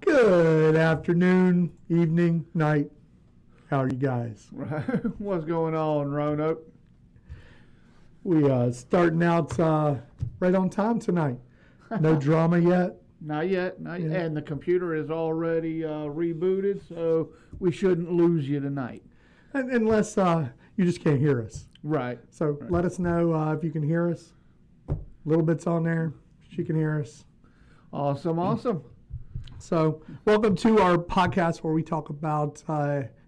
Good afternoon, evening, night. How are you guys? Right. What's going on, Roanoke? We starting out right on time tonight. No drama yet. Not yet, not yet. Yeah. And the computer is already rebooted, so we shouldn't lose you tonight. Unless you just can't hear us. Right. So Right. let us know if you can hear us. Little bits on there. She can hear us. Awesome, awesome. So welcome to our podcast where we talk about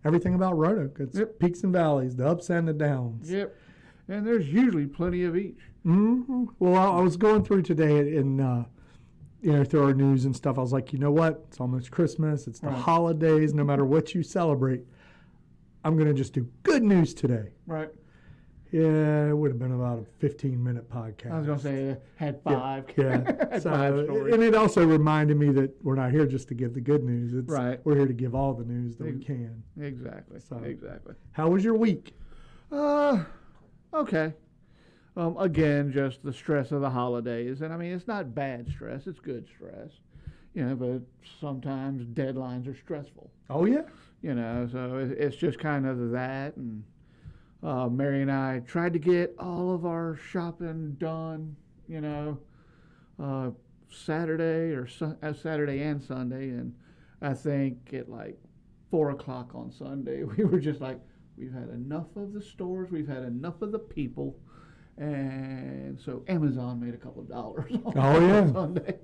everything about Roanoke. It's Yep. peaks and valleys, the ups and the downs. Yep. And there's usually plenty of each. Mm-hmm. Well, I was going through today and through our news and stuff. I was like, you know what? It's almost Christmas. It's the Right. holidays. No matter what you celebrate, I'm going to just do good news today. Right. Yeah, it would have been about a 15-minute podcast. I was going to say it had five. Yeah. Had So, five stories. and it also reminded me that we're not here just to give the good news. It's, Right. We're here to give all the news that we can. Exactly. So- Exactly. How was your week? Okay. Again, just the stress of the holidays. And I mean, it's not bad stress, it's good stress. But sometimes deadlines are stressful. Oh, yeah. So it's just kind of that. And Mary and I tried to get all of our shopping done, Saturday and Sunday. And I think at like 4 o'clock on Sunday, we were just like, we've had enough of the stores, we've had enough of the people. And so Amazon made a couple of dollars on Sunday.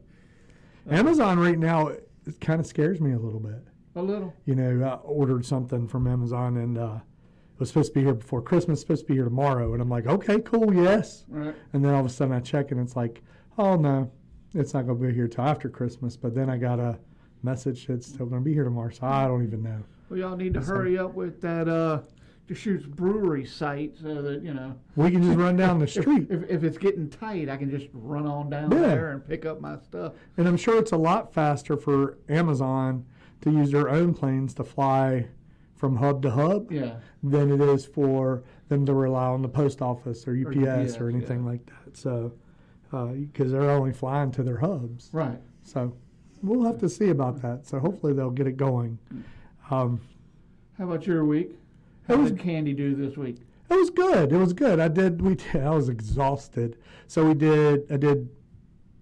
Amazon right now, it kind of scares me a little bit. A little. I ordered something from Amazon and it was supposed to be here before Christmas, supposed to be here tomorrow. And I'm like, okay, cool, yes. Right. And then all of a sudden I check and it's like, oh, no, it's not going to be here till after Christmas. But then I got a message that it's still going to be here tomorrow. So I don't even know. Well, y'all need to hurry up with that Deschutes Brewery site so that, We can just run down the street. If it's getting tight, I can just run on down Yeah. there and pick up my stuff. And I'm sure it's a lot faster for Amazon to use their own planes to fly from hub to hub Yeah. than it is for them to rely on the post office or UPS or anything yeah. like that. So, because they're only flying to their hubs. Right. So, we'll have to see about that. So, hopefully they'll get it going. How about your week? How did Candy do this week? It was good. It was good. I was exhausted. So I did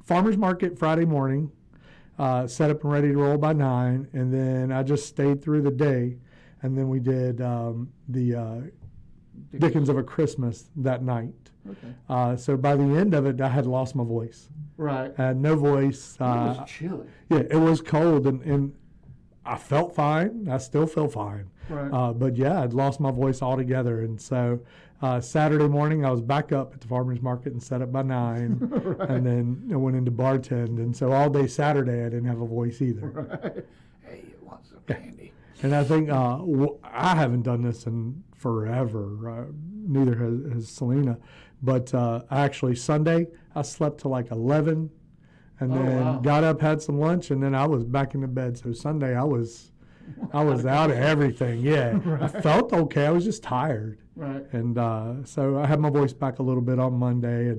farmer's market Friday morning, set up and ready to roll by 9, and then I just stayed through the day, and then we did the Dickens of a Christmas that night. Okay. So by the end of it, I had lost my voice. Right. I had no voice. It was chilly. Yeah, it was cold, and I felt fine. I still feel fine. Right. But yeah, I'd lost my voice altogether. And so Saturday morning, I was back up at the farmer's market and set up by 9. Right. And then I went into bartend. And so all day Saturday, I didn't have a voice either. Right. Hey, you want some candy? And I think I haven't done this in forever. Neither has Selena. But actually, Sunday, I slept till like 11. And then got up, had some lunch, and then I was back into bed. So Sunday, I was out of everything. Yeah, Right. I felt okay. I was just tired. Right. And so I had my voice back a little bit on Monday,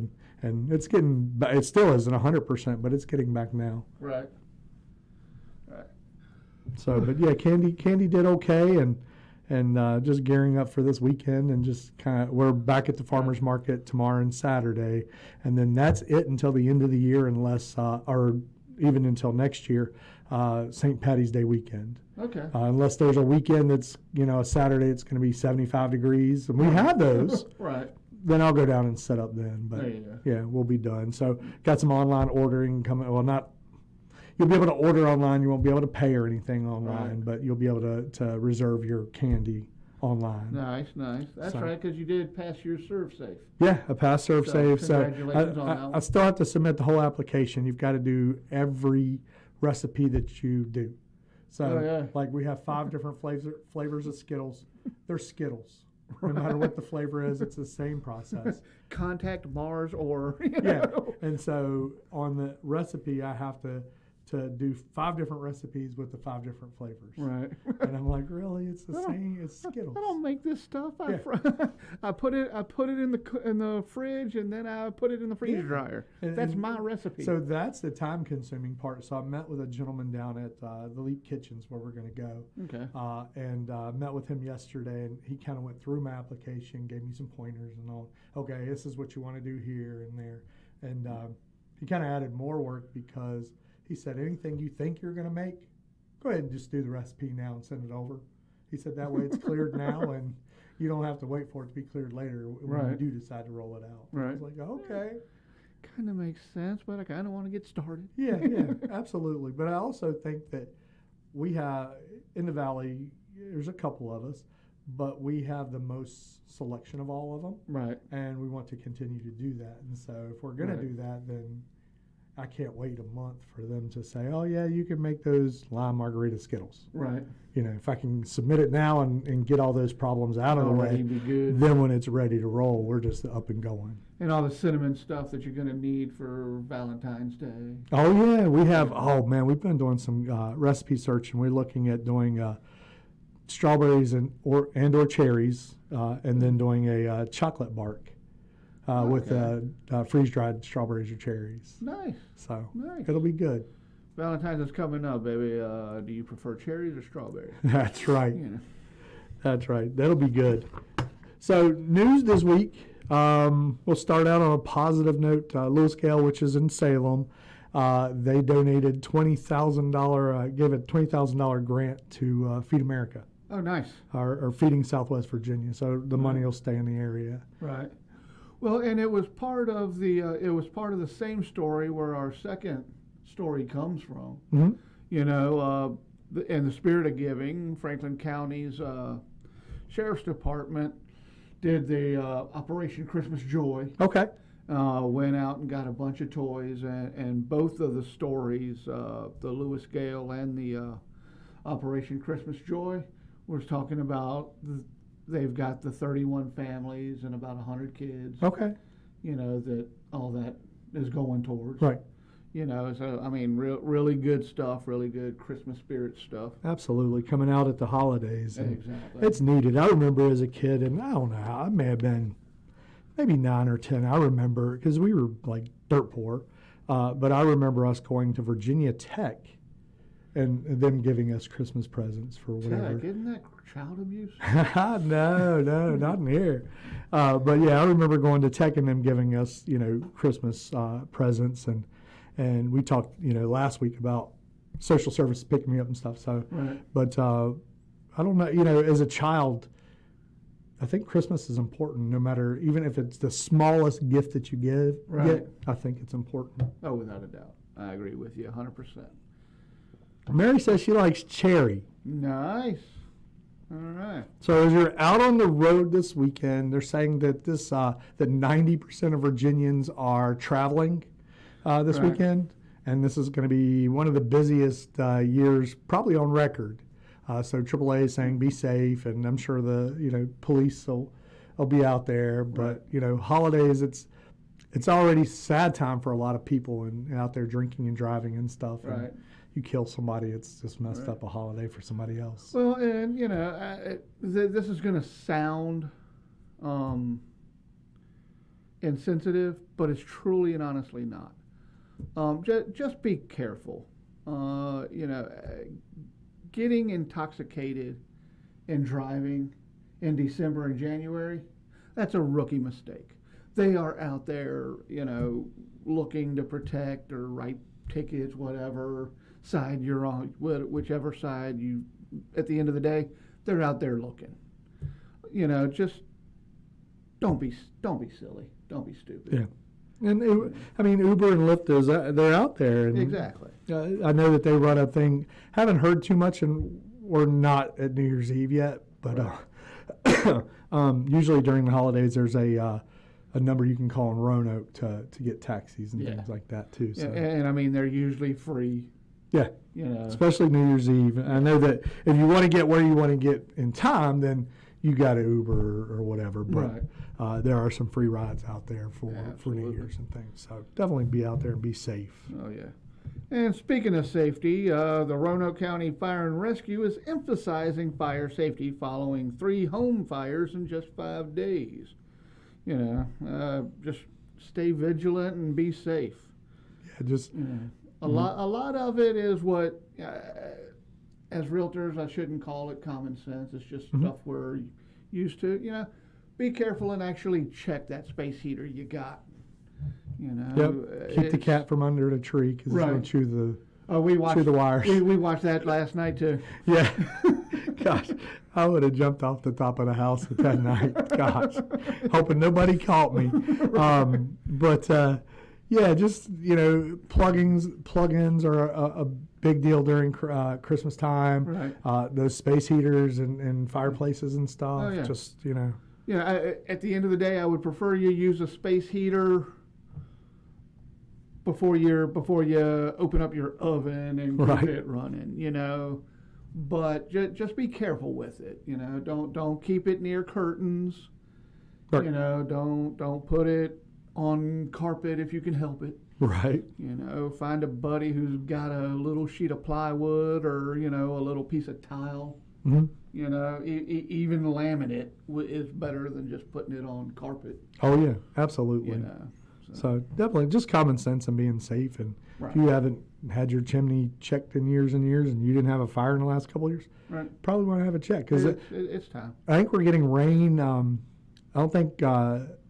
and it's getting. It still isn't 100%, but it's getting back now. Right. Right. So, but yeah, Candy did okay, and just gearing up for this weekend, and just kind of we're back at the farmers market tomorrow and Saturday, and then that's it until the end of the year, unless or even until next year, St. Patty's Day weekend. Okay. Unless there's a weekend that's a Saturday, it's going to be 75 degrees, and we have those. Right. Then I'll go down and set up then. But There you go. yeah, we'll be done. So got some online ordering coming. Well, not. You'll be able to order online. You won't be able to pay or anything online, Right. but you'll be able to reserve your candy online. Nice, nice. That's So- right, because you did pass your serve safe. Yeah, a pass, serve, So, save. So congratulations on that I one. still have to submit the whole application. You've got to do every recipe that you do. So Oh, yeah. like we have 5 different flavors of Skittles. They're Skittles. No matter what the flavor is, it's the same process. Contact Mars or Yeah, and so on the recipe, I have to to do 5 different recipes with the 5 different flavors. Right. And I'm like, really? It's the same. It's Skittles. I don't make this stuff. Yeah. I put it in the fridge, and then I put it in the freezer dryer. That's my recipe. So that's the time-consuming part. So I met with a gentleman down at the Leap Kitchens where we're going to go. Okay. And met with him yesterday, and he kind of went through my application, gave me some pointers and all. Okay, this is what you want to do here and there. And he kind of added more work because he said, anything you think you're going to make, go ahead and just do the recipe now and send it over. He said that way it's cleared now, and you don't have to wait for it to be cleared later when you do decide to roll it out. Right. I was like, okay. Kind of makes sense, but I kind of want to get started. Yeah, absolutely. But I also think that we have, in the Valley, there's a couple of us, but we have the most selection of all of them. Right. And we want to continue to do that. And so if we're going to do that, then I can't wait a month for them to say, oh, yeah, you can make those lime margarita Skittles. Right. You know, if I can submit it now and get all those problems out of the way, be good. then when it's ready to roll, we're just up and going. And all the cinnamon stuff that you're going to need for Valentine's Day. Oh, yeah, we have, we've been doing some recipe search, and we're looking at doing strawberries or cherries, and then doing a chocolate bark. With freeze-dried strawberries or cherries. Nice. So Nice. It'll be good. Valentine's is coming up, baby. Do you prefer cherries or strawberries? That's right. You know. That's right. That'll be good. So news this week. We'll start out on a positive note. LewisGale, which is in Salem, they donated $20,000, gave a $20,000 grant to Feed America. Oh, nice. Or Feeding Southwest Virginia. So the money will stay in the area. Right. Well, and it was part of the same story where our second story comes from. Mm-hmm. You know, in the spirit of giving, Franklin County's Sheriff's Department did the Operation Christmas Joy. Okay. Went out and got a bunch of toys, and both of the stories, the LewisGale and the Operation Christmas Joy, was talking about they've got the 31 families and about 100 kids. Okay. You know, that all that is going towards. Right. You know, so, I mean, really good stuff, really good Christmas spirit stuff. Absolutely. Coming out at the holidays. Exactly. It's needed. I remember as a kid, and I don't know how, I may have been maybe 9 or 10. I remember, because we were like dirt poor, but I remember us going to Virginia Tech and them giving us Christmas presents for whatever. Tech, isn't that child abuse? No, not in here. But yeah, I remember going to Tech and them giving us, Christmas presents, and we talked, last week about social services picking me up and stuff. So, right. But I don't know, as a child, I think Christmas is important. No matter, even if it's the smallest gift that you get, I think it's important. Oh, without a doubt, I agree with you 100%. Mary says she likes cherry. Nice. All right. So as you're out on the road this weekend, they're saying that that 90% of Virginians are traveling this weekend, and this is going to be one of the busiest years probably on record. So AAA is saying be safe, and I'm sure the police will be out there. But holidays, it's already sad time for a lot of people and out there drinking and driving and stuff. Right. And you kill somebody, it's just messed up a holiday for somebody else. Well, and this is going to sound insensitive, but it's truly and honestly not. Just be careful. Getting intoxicated and driving in December and January, that's a rookie mistake. They are out there, looking to protect or write tickets, whatever side you're on, whichever side you, at the end of the day, they're out there looking. Just don't be silly. Don't be stupid. Yeah. And Uber and Lyft, they're out there. And exactly. I know that they run a thing. Haven't heard too much, and we're not at New Year's Eve yet. But usually during the holidays, there's a number you can call in Roanoke to get taxis and things like that too. So. And they're usually free. Yeah. Especially New Year's Eve. I know that if you want to get where you want to get in time, then you got to Uber or whatever. But there are some free rides out there for New Year's and things. So definitely be out there and be safe. Oh, yeah. And speaking of safety, the Roanoke County Fire and Rescue is emphasizing fire safety following 3 home fires in just 5 days. Just stay vigilant and be safe. Yeah, just a lot of it is what, as realtors, I shouldn't call it common sense. It's just stuff we're used to. Be careful and actually check that space heater you got. Keep the cat from under the tree because it's going to chew the wires. We watched that last night too. Yeah. Gosh, I would have jumped off the top of the house at that night. Gosh, hoping nobody caught me. Just plugins are a big deal during Christmas time. Right. Those space heaters and fireplaces and stuff. Oh, yeah. Just at the end of the day, I would prefer you use a space heater before you open up your oven and keep it running, But just be careful with it, Don't keep it near curtains. Right. Don't put it on carpet if you can help it. Right. Find a buddy who's got a little sheet of plywood or a little piece of tile. Mm-hmm. Even laminate is better than just putting it on carpet. Oh yeah, absolutely. So definitely just common sense and being safe. And if you haven't had your chimney checked in years and years and you didn't have a fire in the last couple of years, probably want to have it checked. Because it's time. I think we're getting rain. I don't think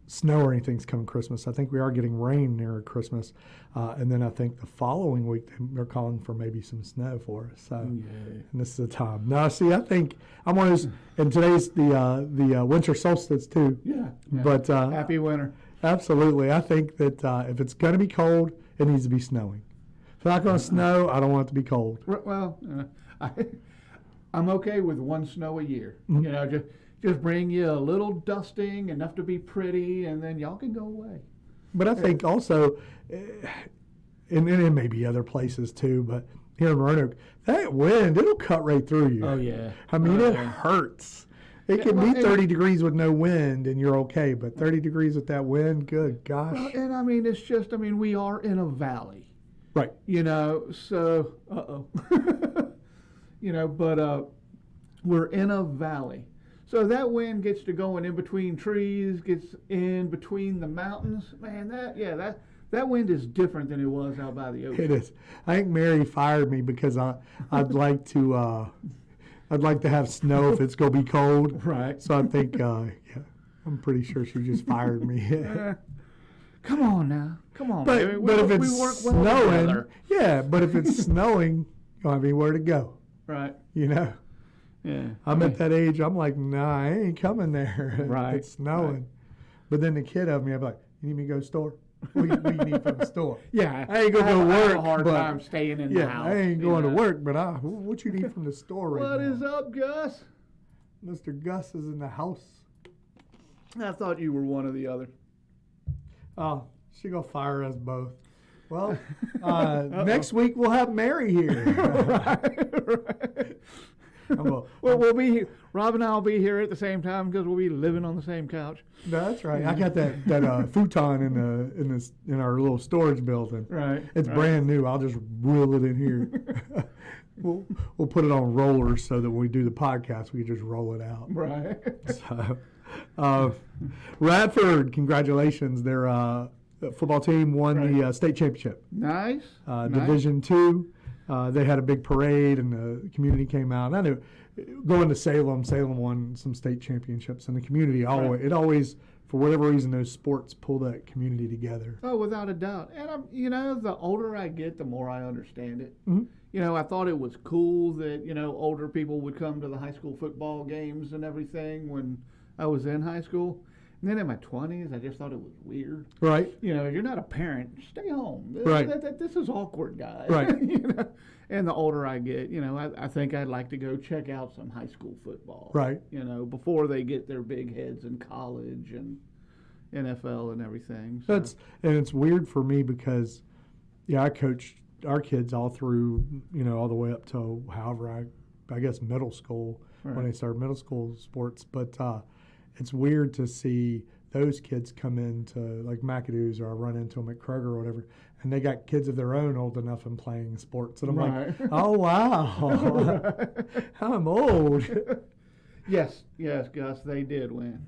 snow or anything's coming Christmas. I think we are getting rain near Christmas. And then I think the following week they're calling for maybe some snow for us. So and this is the time. Now, see, I think I'm one of those, and today's the winter solstice too. Yeah. But happy winter. Absolutely. I think that if it's going to be cold, it needs to be snowing. If it's not going to snow, I don't want it to be cold. Well, I'm okay with 1 snow a year. Mm-hmm. Just bring you a little dusting, enough to be pretty, and then y'all can go away. But I think also, and it may be other places too, but here in Roanoke, that wind, it'll cut right through you. Oh, yeah. I mean, it hurts. It can be 30 degrees with no wind and you're okay, but 30 degrees with that wind, good gosh. Well, and I mean, it's just, we are in a valley. Right. So, but we're in a valley. So that wind gets to going in between trees, gets in between the mountains. Man, that wind is different than it was out by the ocean. It is. I think Mary fired me because I'd like to have snow if it's going to be cold. Right. So I think, I'm pretty sure she just fired me. Come on now. Come on. But if it's snowing, but if it's snowing, you don't have anywhere to go. Right. Yeah. I'm at that age, I'm like, nah, I ain't coming there. Right. It's snowing. Right. But then the kid of me, I'm like, you need me to go to the store? What do you need from the store? Yeah. I ain't going to go work. I have a hard time staying in the house. I ain't going to work, but what you need from the store right now? What is up, Gus? Mr. Gus is in the house. I thought you were one or the other. Oh, she going to fire us both. Well, next week we'll have Mary here. Right. We'll be here. Rob and I will be here at the same time because we'll be living on the same couch. That's right. I got that futon in our little storage building. Right. It's brand new. I'll just wheel it in here. We'll put it on rollers so that when we do the podcast, we can just roll it out. Right. So, Radford, congratulations! Their football team won the state championship. Nice. Division II. They had a big parade, and the community came out. And I knew going to Salem won some state championships, and the community always, for whatever reason, those sports pull that community together. Oh, without a doubt. And the older I get, the more I understand it. Mm-hmm. I thought it was cool that older people would come to the high school football games and everything when I was in high school. And then in my 20s, I just thought it was weird. Right. You're not a parent. Stay home. Right. This is awkward, guys. Right. And the older I get, I think I'd like to go check out some high school football. Right. Before they get their big heads in college and NFL and everything. So. It's weird for me because, I coached our kids all through, all the way up to however I guess middle school when they started middle school sports. But it's weird to see those kids come into like McAdoo's, or I run into them at Kroger or whatever, and they got kids of their own old enough and playing sports. And I'm like, oh, wow, I'm old. Yes, Gus, they did win.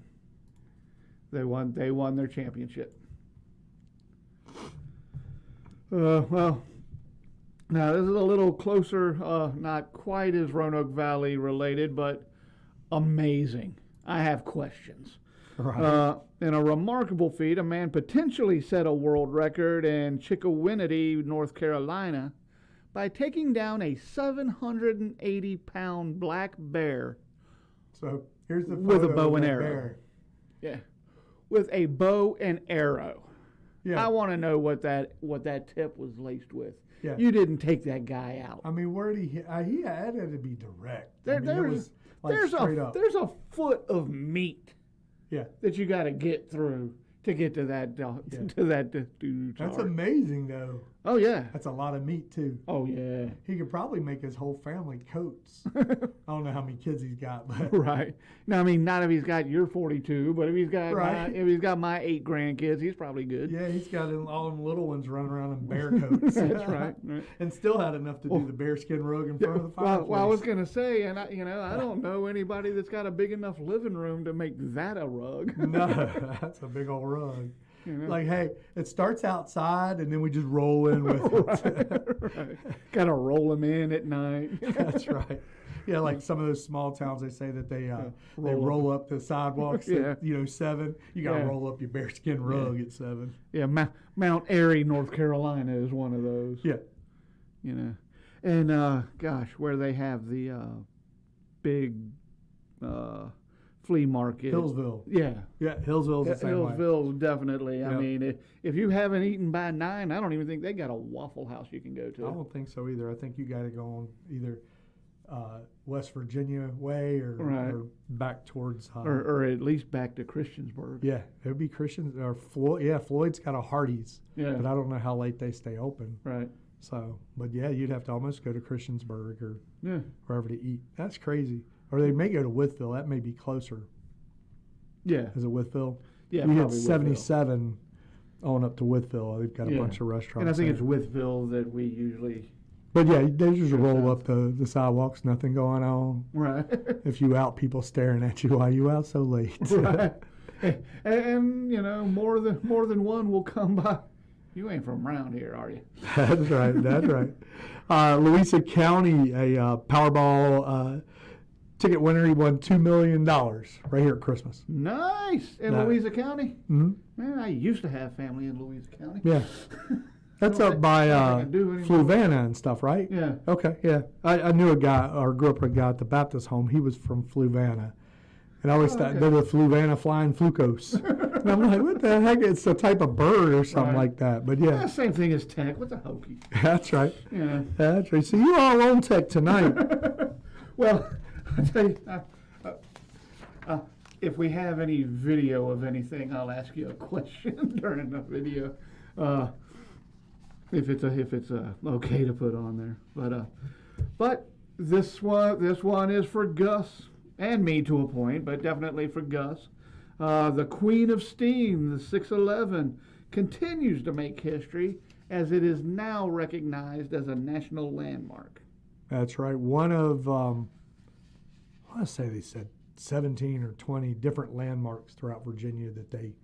They won their championship. Well, now this is a little closer, not quite as Roanoke Valley related, but amazing. I have questions. Right. In a remarkable feat, a man potentially set a world record in Chickawinity, North Carolina, by taking down a 780-pound black bear. So here's the with a photo bow of and that arrow. bear. Yeah, with a bow and arrow. Yeah. I want to know what that tip was laced with. Yeah. You didn't take that guy out. I mean, where did he hit? He had to be direct. I mean, it There's was like straight up. there's a foot of meat. Yeah. That you got to get through to get to that dude's That's heart. amazing, though. Oh yeah. That's a lot of meat, too. Oh yeah. He could probably make his whole family coats. I don't know how many kids he's got, but Right. No, I mean, not if he's got your 42, but if he's got my 8 grandkids, he's probably good. yeah, he's got all them little ones running around in bear coats. That's right. And still had enough to do the bearskin rug in front of the fireplace. Well, I was gonna say, and I don't know anybody that's got a big enough living room to make that a rug. No, that's a big old rug. You know? Like, hey, it starts outside, and then we just roll in with it. Right. Gotta roll them in at night. That's right. Yeah, like some of those small towns, they say that they roll up the sidewalks at 7. You got to roll up your bearskin rug at 7. Yeah, Mount Airy, North Carolina is one of those. Yeah. You know, and gosh, where they have the big flea market. Hillsville. Yeah. Yeah, Hillsville's the same way. Hillsville's definitely. Yeah. I mean, if you haven't eaten by 9, I don't even think they got a Waffle House you can go to. I don't think so either. I think you got to go on either West Virginia way or back towards or at least back to Christiansburg. Yeah, it would be Christians or Floyd. Yeah, Floyd's got a Hardee's. Yeah. But I don't know how late they stay open. Right. So, but yeah, you'd have to almost go to Christiansburg or Yeah. wherever to eat. That's crazy. Or they may go to Wytheville. That may be closer. Yeah. Is it Wytheville? Yeah. You hit probably 77 on up to Wytheville. They've got a bunch of restaurants. And I think there. it's Wytheville that we usually. But yeah, they just roll up the sidewalks, nothing going on. Right. If you out, people staring at you, why you out so late? Right. And more than one will come by. You ain't from around here, are you? That's right. That's right. Louisa County, a Powerball ticket winner. He won $2 million right here at Christmas. Nice. In Louisa County? Mm-hmm. Man, I used to have family in Louisa County. Yeah. That's up by Fluvanna and stuff, right? Yeah. Okay, yeah. I knew a guy, or grew up with a guy at the Baptist home. He was from Fluvanna. And I always thought, they're the Fluvanna flying flucos. And I'm like, what the heck? It's a type of bird or something like that. But yeah. Same thing as tech. What's a hokey? That's right. Yeah. That's right. So you're all on tech tonight. Well, I'll tell you, if we have any video of anything, I'll ask you a question during the video. If it's okay to put on there. But this one is for Gus and me to a point, but definitely for Gus. The Queen of Steam, the 611, continues to make history as it is now recognized as a national landmark. That's right. One of, I want to say they said 17 or 20 different landmarks throughout Virginia that they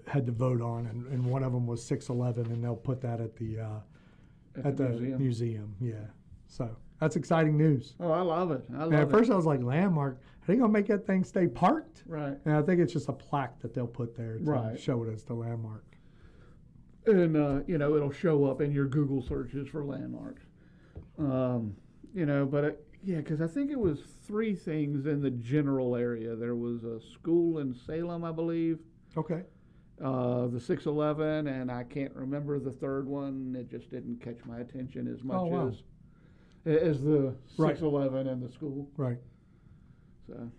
had to vote on, and one of them was 611, and they'll put that at the museum. Yeah. So that's exciting news. Oh, I love it. At first I was like, landmark? Are they going to make that thing stay parked? Right. And I think it's just a plaque that they'll put there to show it as the landmark. And, it'll show up in your Google searches for landmarks. Because I think it was 3 things in the general area. There was a school in Salem, I believe. Okay. The 611, and I can't remember the third one. It just didn't catch my attention as much as the 611 and the school. Right. So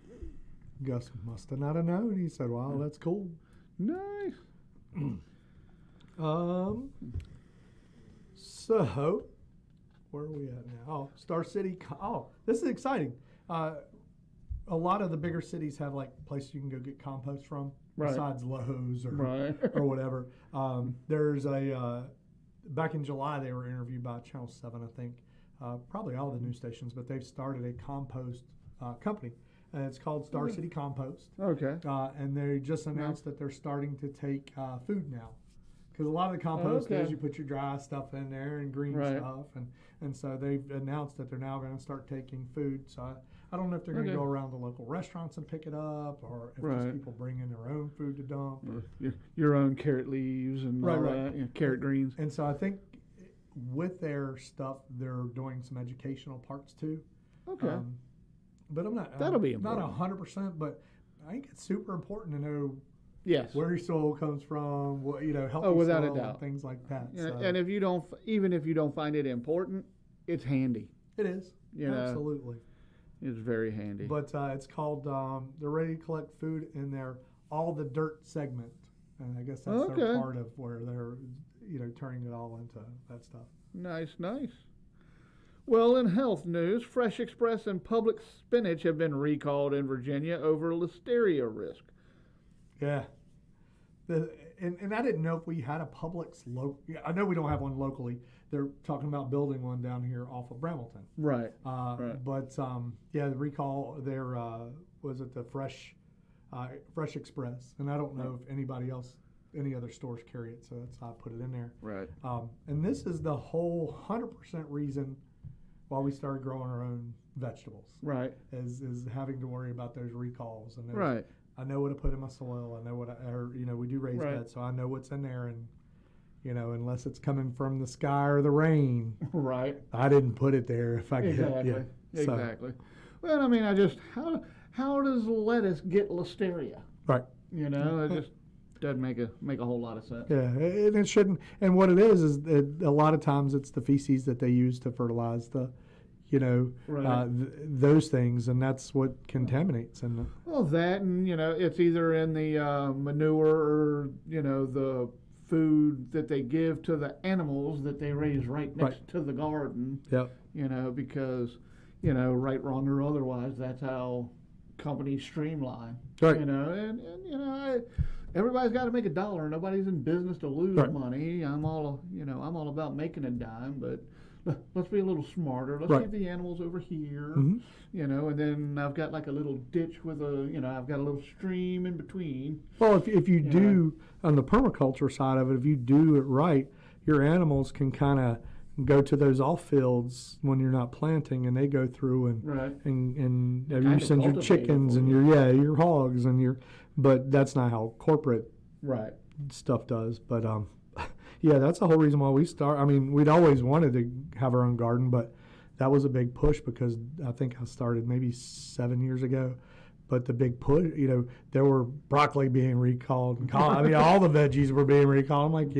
Gus must have not have known. He said, "Wow, that's cool." Nice. So where are we at now? Oh, Star City. Oh, this is exciting. A lot of the bigger cities have like places you can go get compost from. Right. besides Lowe's or Right. or whatever. There's a back in July they were interviewed by Channel 7, I think, probably all the news stations, but they've started a compost company, and it's called Star City Compost. Okay. And they just announced that they're starting to take food now. Because a lot of the compost is you put your dry stuff in there and green stuff, and so they've announced that they're now going to start taking food. So I don't know if they're going to go around the local restaurants and pick it up, or if just people bring in their own food to dump. Your own carrot leaves and all that, carrot greens. And so I think with their stuff, they're doing some educational parts too. Okay. But I'm not. That'll be not important. 100%, but I think it's super important to know. Yes. Where your soil comes from, healthy without soil a doubt. and things like that. Yeah, So and if you don't, even if you don't find it important, it's handy. it is. Absolutely. It's very handy. But it's called, they're ready to collect food in their All the Dirt segment. And I guess that's their part of where they're, turning it all into that stuff. Nice. Well, in health news, Fresh Express and Publix spinach have been recalled in Virginia over listeria risk. Yeah. And I didn't know if we had a Publix I know we don't have one locally. They're talking about building one down here off of Brambleton. Right. But the recall there was it the Fresh Express, and I don't know if any other stores carry it, so that's how I put it in there. Right. And this is the whole 100% reason why we started growing our own vegetables. Right. Is having to worry about those recalls and right. I know what to put in my soil. I know we do raised beds, so I know what's in there, and unless it's coming from the sky or the rain, right? I didn't put it there. If I Exactly. Well, I mean, how does lettuce get listeria? Right. It just doesn't make a whole lot of sense. Yeah, and it shouldn't. And what it is a lot of times it's the feces that they use to fertilize the. Those things, and that's what contaminates. And that, and it's either in the manure or the food that they give to the animals that they raise right next to the garden. Yep. Because right, wrong, or otherwise, that's how companies streamline. Right. Everybody's got to make a dollar. Nobody's in business to lose money. I'm all about making a dime, but let's be a little smarter. Let's get the animals over here, and then I've got like a little ditch with I've got a little stream in between. Well, if you do, on the permaculture side of it, if you do it right, your animals can kind of go to those off fields when you're not planting, and they go through and you send your chickens and your hogs and but that's not how corporate stuff does. But yeah, that's the whole reason why we start. I mean, we'd always wanted to have our own garden, but that was a big push because I think I started maybe 7 years ago. But the big push, there were broccoli being recalled. And I mean, all the veggies were being recalled. I'm like,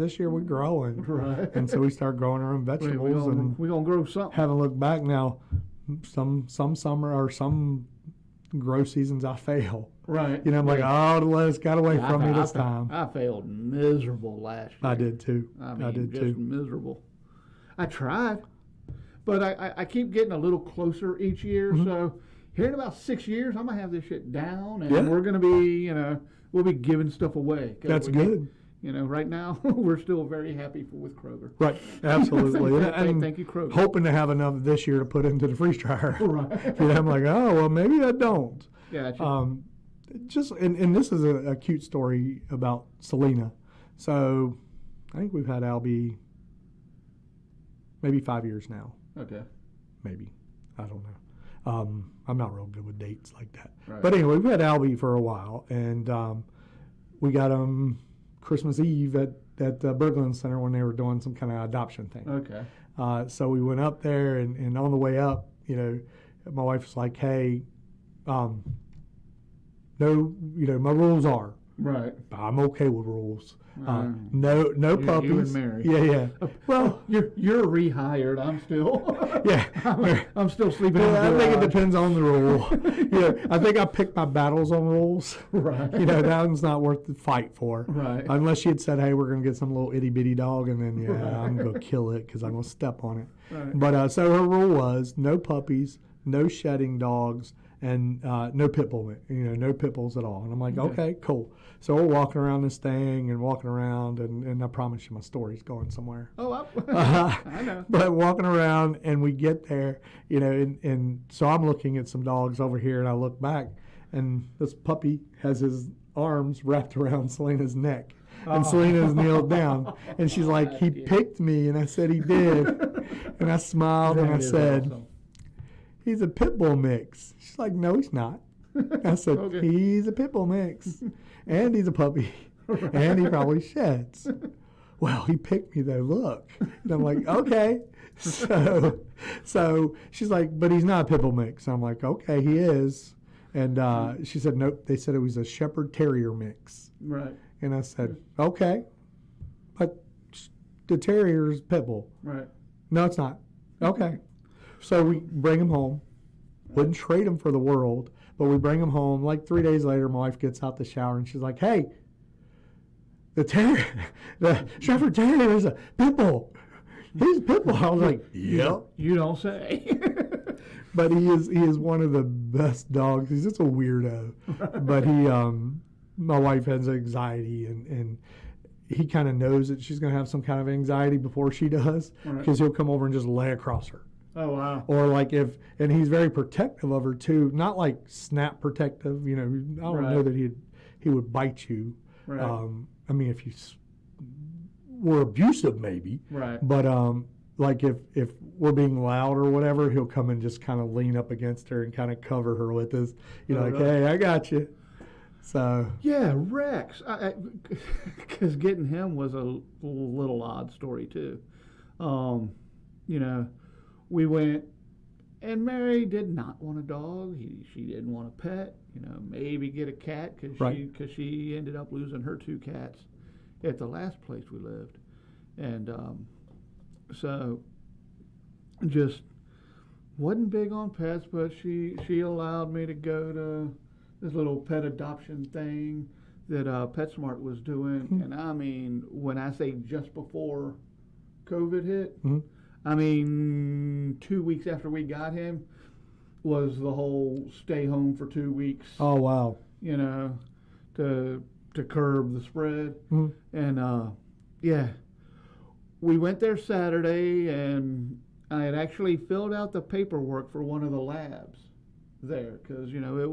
this year we're growing. Right. And so we started growing our own vegetables. We're going to grow something. Haven't looked back now. Some summer or some grow seasons I fail. Right. I'm like, the lettuce got away from me this time. I failed miserable last year. I did too. I did too. Miserable. I tried, but I keep getting a little closer each year. Mm-hmm. So here in about 6 years, I'm gonna have this shit down, and we're gonna be, we'll be giving stuff away. That's good. Right now we're still very happy with Kroger. Right, absolutely. Thank you, Kroger. Hoping to have enough this year to put into the freeze dryer. Right. I'm like, maybe I don't. Gotcha. And this is a cute story about Selena. So I think we've had Albie maybe 5 years now. Okay. Maybe. I don't know. I'm not real good with dates like that. Right. But anyway, we've had Albie for a while, and we got him Christmas Eve at Berglund Center when they were doing some kind of adoption thing. Okay. So we went up there, and on the way up, my wife was like, hey, no, my rules are. Right. I'm okay with rules. No puppies. You and Mary. Yeah. Well, you're rehired. I'm still. I'm still sleeping. Yeah, I think it depends on the rule. I think I picked my battles on rules. Right. That one's not worth the fight for. Right. Unless she had said, "Hey, we're gonna get some little itty bitty dog," and then I'm gonna kill it because I'm gonna step on it. Right. But so her rule was no puppies, no shedding dogs, and no pit bull, no pit bulls at all. And I'm like, okay, cool. So we're walking around this thing and walking around, and I promise you my story's going somewhere. Oh, I know. But walking around, and we get there, and so I'm looking at some dogs over here, and I look back, and this puppy has his arms wrapped around Selena's neck. And Selena's kneeled down, and she's like, he picked me, and I said he did. And I smiled, and I said, awesome. He's a pit bull mix. She's like, no, he's not. I said, Okay. He's a pit bull mix, and he's a puppy, and he probably sheds. Well, he picked me though, look. And I'm like, okay. So she's like, but he's not a pit bull mix. I'm like, okay, he is. And she said, nope, they said it was a Shepherd Terrier mix. Right. And I said, okay, but the terrier is pit bull. Right. No, it's not. Okay. So we bring him home. Wouldn't trade him for the world, but we bring him home. Like 3 days later, my wife gets out the shower, and she's like, hey, the Shepherd Terrier is a pit bull. He's a pit bull. I was like, yep. You don't say. But he is one of the best dogs. He's just a weirdo. But my wife has anxiety, and he kind of knows that she's going to have some kind of anxiety before she does, because he'll come over and just lay across her. Oh, wow. Or like and he's very protective of her too, not like snap protective, I don't know that he would bite you. Right. I mean, if you were abusive maybe. Right. But like if we're being loud or whatever, he'll come and just kind of lean up against her and kind of cover her with his, hey, I got you. So yeah, Rex, because getting him was a little odd story too. We went, and Mary did not want a dog. She didn't want a pet. Maybe get a cat because she ended up losing her 2 cats at the last place we lived, and so just wasn't big on pets. But she allowed me to go to this little pet adoption thing that PetSmart was doing. Mm-hmm. And I mean, when I say just before COVID hit, mm-hmm. I mean, 2 weeks after we got him was the whole stay home for 2 weeks. Oh, wow. To curb the spread. Mm-hmm. And we went there Saturday, and I had actually filled out the paperwork for one of the labs there, because it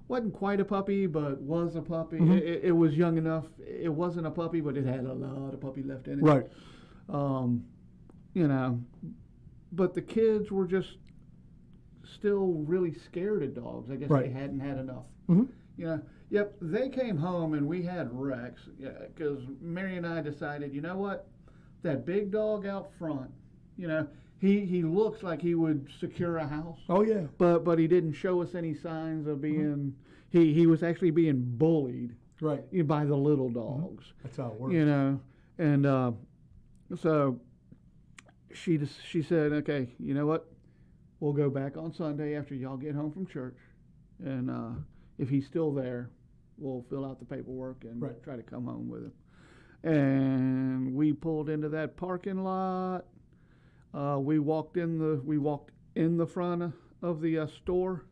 wasn't quite a puppy, but was a puppy. Mm-hmm. It was young enough. It wasn't a puppy, but it had a lot of puppy left in it. Right. But the kids were just still really scared of dogs. I guess they hadn't had enough. Mm-hmm. Yep, they came home, and we had Rex, because Mary and I decided, you know what, that big dog out front, he looks like he would secure a house. Oh, yeah. But he didn't show us any signs of being, he was actually being bullied by the little dogs. Mm-hmm. That's how it works. And so she said, okay, you know what, we'll go back on Sunday after y'all get home from church, and if he's still there, we'll fill out the paperwork and try to come home with him. And we pulled into that parking lot. We walked in the front of the store,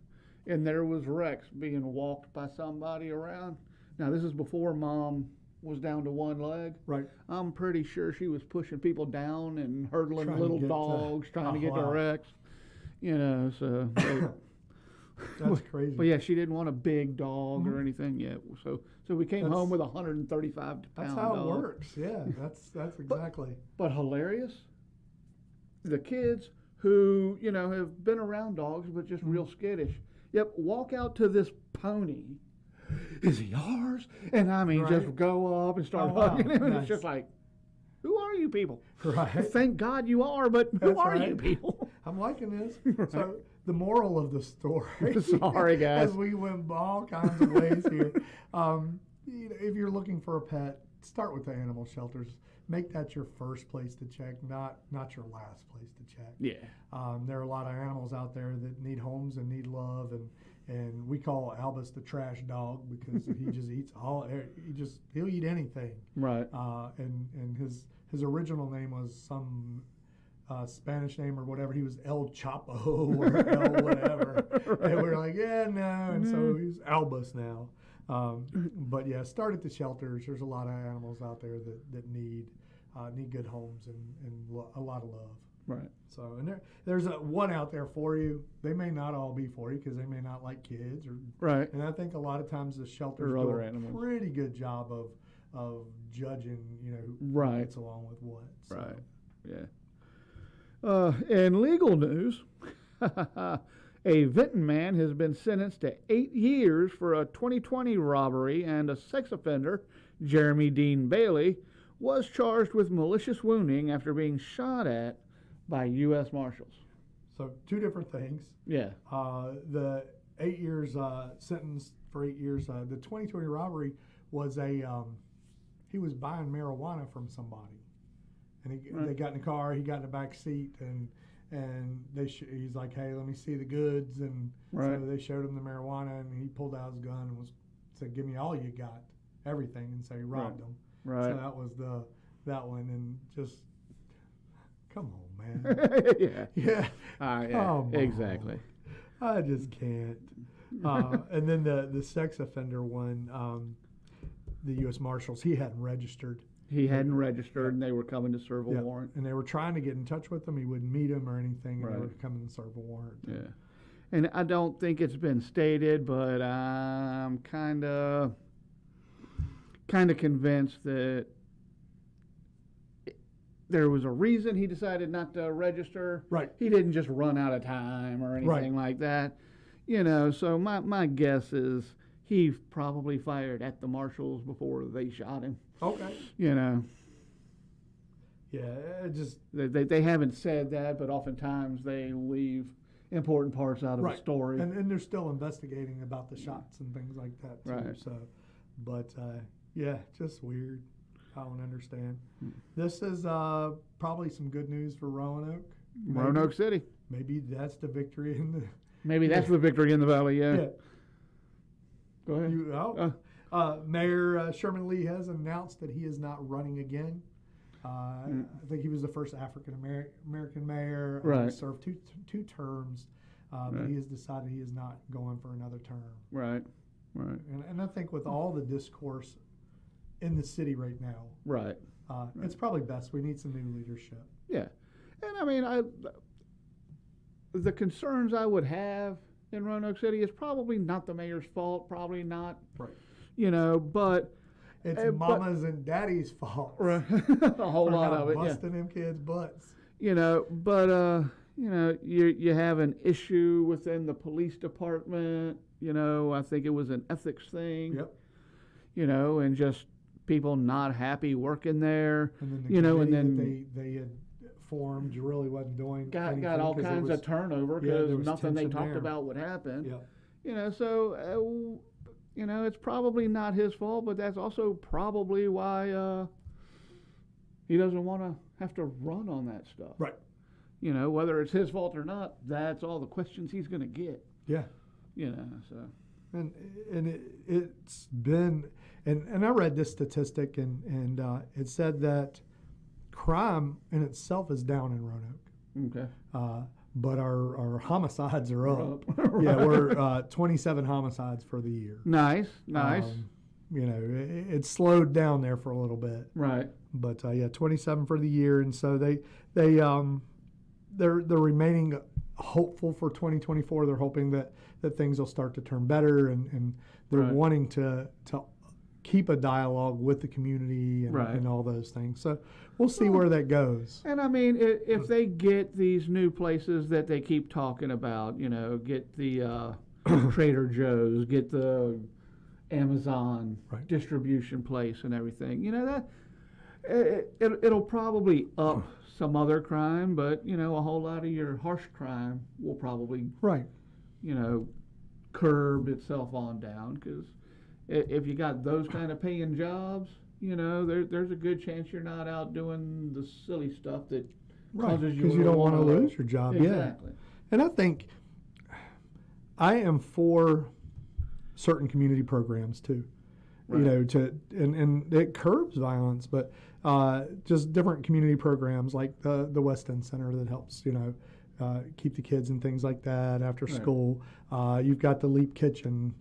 and there was Rex being walked by somebody around. Now, this is before Mom was down to one leg. Right. I'm pretty sure she was pushing people down and hurdling little dogs, trying to get to Rex. So that's crazy. But yeah, she didn't want a big dog or anything yet. So we came home with a 135 pound dog. That's how it works. Yeah, that's exactly. But hilarious. The kids who have been around dogs but just real skittish. Yep, walk out to this pony. Is he ours? And I mean, just go up and start hugging him. And it's just like, who are you people? Right. Thank God you are, but who are you people? I'm liking this. So the moral of the story. Sorry, guys. As we went all kinds of ways here. If you're looking for a pet, start with the animal shelters. Make that your first place to check, not your last place to check. Yeah. There are a lot of animals out there that need homes and need love, and we call Albus the trash dog because he just eats he'll eat anything. Right. And his original name was some Spanish name or whatever. He was El Chapo or El whatever. Right. And we were like, yeah, no. And so he's Albus now. But yeah, start at the shelters. There's a lot of animals out there that need good homes and a lot of love. Right. So, and there's one out there for you. They may not all be for you because they may not like kids. Right. And I think a lot of times the shelters do a pretty good job of judging, who gets along with what. So. Right. Yeah. In legal news, a Vinton man has been sentenced to 8 years for a 2020 robbery, and a sex offender, Jeremy Dean Bailey, was charged with malicious wounding after being shot at by U.S. Marshals. So 2 different things. Yeah. The 8 years sentence for 8 years. The 2020 robbery was he was buying marijuana from somebody, and they got in the car. He got in the back seat, and he's like, "Hey, let me see the goods." And so they showed him the marijuana, and he pulled out his gun and said, "Give me all you got, everything," and so he robbed him. Right. So that was that one, and just come on, man. Yeah. Yeah. Yeah. Exactly. I just can't. And then the sex offender one, the U.S. Marshals, he hadn't registered. He hadn't registered, and they were coming to serve a warrant. And they were trying to get in touch with him. He wouldn't meet him or anything, and they were coming to serve a warrant. Yeah. And I don't think it's been stated, but I'm kind of convinced that there was a reason he decided not to register. Right. He didn't just run out of time or anything like that. So my guess is he probably fired at the marshals before they shot him. Okay. Yeah, it just... They haven't said that, but oftentimes they leave important parts out of the story. And they're still investigating about the shots and things like that, too. Right. So, but, just weird. I don't understand. This is probably some good news for Roanoke. Roanoke City. Maybe that's the victory in the... Maybe that's the victory in the valley, yeah. Go ahead. Mayor Sherman Lee has announced that he is not running again. I think he was the first African American mayor. Right. Served two terms, but he has decided he is not going for another term. Right. And I think with all the discourse in the city right now, it's probably best. We need some new leadership. Yeah. And I mean, the concerns I would have in Roanoke City is probably not the mayor's fault, probably not, but... It's mama's and daddy's fault. Right. A whole lot of it, busting them kids' butts. You have an issue within the police department, I think it was an ethics thing. Yep. And just people not happy working there. And then the they had formed really wasn't doing anything. Got all kinds of turnover because nothing they talked about would happen. Yep. So it's probably not his fault, but that's also probably why he doesn't want to have to run on that stuff. Right. Whether it's his fault or not, that's all the questions he's going to get. Yeah. So. And it's been, and I read this statistic, and it said that crime in itself is down in Roanoke. Okay. But our homicides are up. Right. Yeah, we're 27 homicides for the year. Nice. It slowed down there for a little bit. Right. But 27 for the year, and so they're remaining hopeful for 2024. They're hoping that things will start to turn better, and they're wanting to keep a dialogue with the community and all those things. So we'll see where that goes. And I mean, if they get these new places that they keep talking about, get the Trader Joe's, get the Amazon distribution place and everything, that it'll probably up some other crime, but a whole lot of your harsh crime will probably curb itself on down, because if you got those kind of paying jobs, there's a good chance you're not out doing the silly stuff that causes you. Because you don't want to lose your job. Exactly. Yeah. And I think I am for certain community programs too. you know, and it curbs violence, but just different community programs like the West End Center that helps, you know, keep the kids and things like that after school. You've got the Leap Kitchen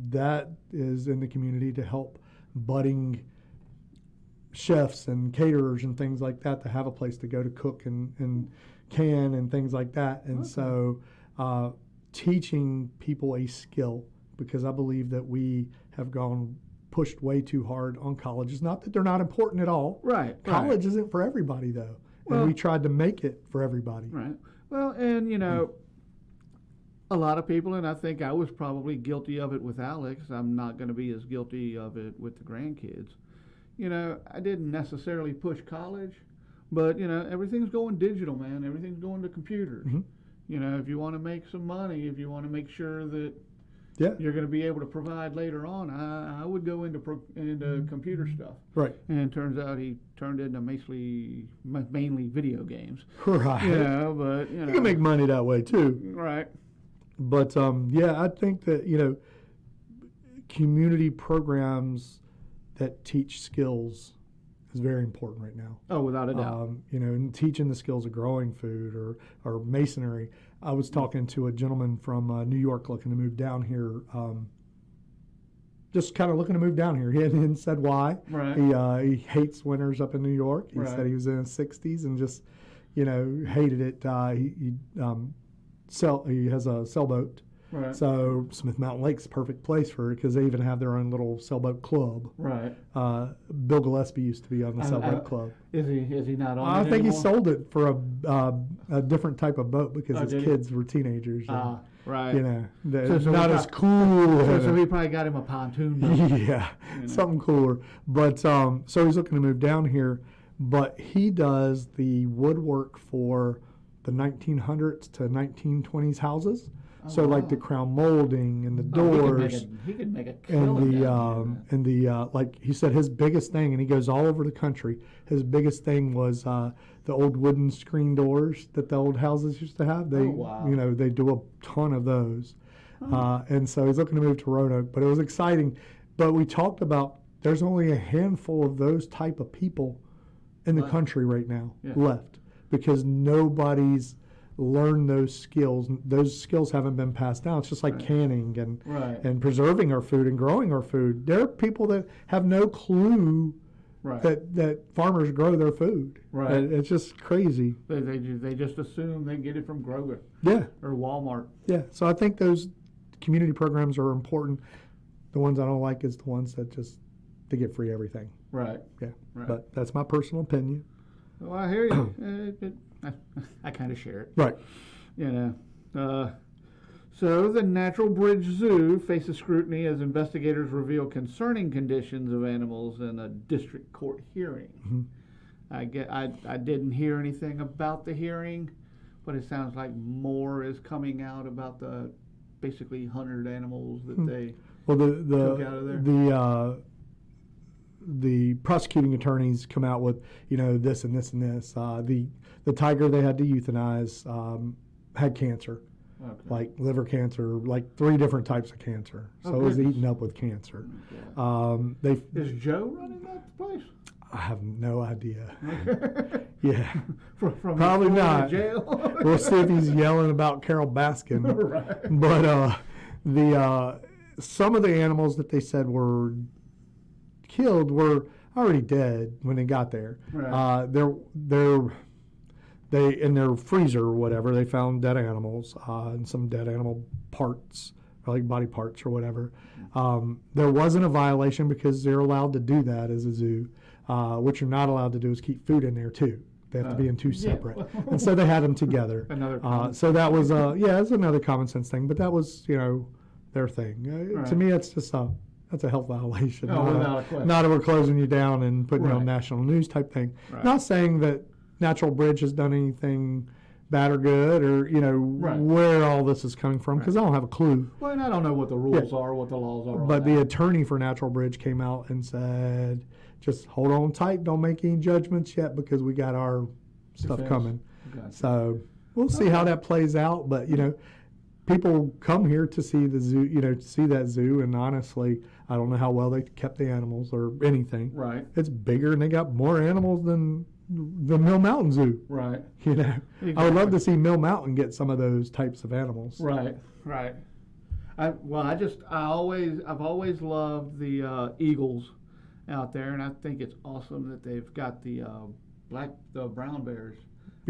that is in the community to help budding chefs and caterers and things like that to have a place to go to cook and can and things like that. And so teaching people a skill, because I believe that we have pushed way too hard on colleges. Not that they're not important at all. Right. College isn't for everybody, though. And we tried to make it for everybody. Right. Well, and, you know, a lot of people, and I think I was probably guilty of it with Alex. I'm not going to be as guilty of it with the grandkids. You know, I didn't necessarily push college, but, you know, everything's going digital, man. Everything's going to computers. Mm-hmm. You know, if you want to make some money, if you want to make sure that you're going to be able to provide later on, I would go into computer stuff. Right. And it turns out he turned into mainly video games. Right. Yeah, but, you know. You can make money that way, too. Right. But, I think that, you know, community programs that teach skills is very important right now. Oh, without a doubt. You know, and teaching the skills of growing food or masonry. I was talking to a gentleman from New York looking to move down here, just kind of looking to move down here. He hadn't said why. Right. He hates winters up in New York. He said he was in his 60s and just, you know, hated it. He has a sailboat. Right. So Smith Mountain Lake's a perfect place for it because they even have their own little sailboat club. Right. Bill Gillespie used to be on the sailboat club. Is he not on I it think anymore? he sold it for a different type of boat because his kids were teenagers. And, right. You know, So not as cool. So he probably got him a pontoon boat. Yeah, something cooler. But so he's looking to move down here. But he does the woodwork for the 1900s to 1920s houses. So like the crown molding and the doors, he could make a killing and the like he said his biggest thing, and he goes all over the country. His biggest thing was the old wooden screen doors that the old houses used to have. They you know, they do a ton of those, and so he's looking to move to Roanoke. But it was exciting. But we talked about there's only a handful of those type of people in the country right now left because nobody's learn those skills. Those skills haven't been passed down. It's just like canning and preserving our food and growing our food. There are people that have no clue that farmers grow their food. Right. It's just crazy. They just assume they get it from Kroger. Yeah. Or Walmart. Yeah. So I think those community programs are important. The ones I don't like is the ones that just they get free everything. Right. Yeah. Right. But that's my personal opinion. Well, I hear you. I kind of share it. Right. You know. So the Natural Bridge Zoo faces scrutiny as investigators reveal concerning conditions of animals in a district court hearing. Mm-hmm. I didn't hear anything about the hearing, but it sounds like more is coming out about the basically 100 animals that they took out of there. The prosecuting attorneys come out with, you know, this and this and this. The tiger they had to euthanize had cancer, like liver cancer, like 3 different types of cancer. So it was eaten up with cancer. Is Joe running that place? I have no idea. Yeah, from probably not. Jail? We'll see if he's yelling about Carol Baskin. Right. But some of the animals that they said were killed were already dead when they got there. Right. They in their freezer or whatever, they found dead animals and some dead animal parts, like body parts or whatever. There wasn't a violation because they're allowed to do that as a zoo. What you're not allowed to do is keep food in there too. They have to be in 2 separate, and so they had them together. So that was it's another common sense thing, but that was their thing. To me, it's just that's a health violation. Not we're closing you down and putting you on national news type thing. Right. Not saying that Natural Bridge has done anything bad or good, or where all this is coming from, because I don't have a clue. Well, and I don't know what the rules are, what the laws are. But the attorney for Natural Bridge came out and said, "Just hold on tight, don't make any judgments yet, because we got our stuff coming." Gotcha. So we'll see how that plays out. But people come here to see the zoo, to see that zoo, and honestly, I don't know how well they kept the animals or anything. Right. It's bigger, and they got more animals than the Mill Mountain Zoo. Right. Exactly. I would love to see Mill Mountain get some of those types of animals. Right. Right. I've always loved the eagles out there, and I think it's awesome that they've got the brown bears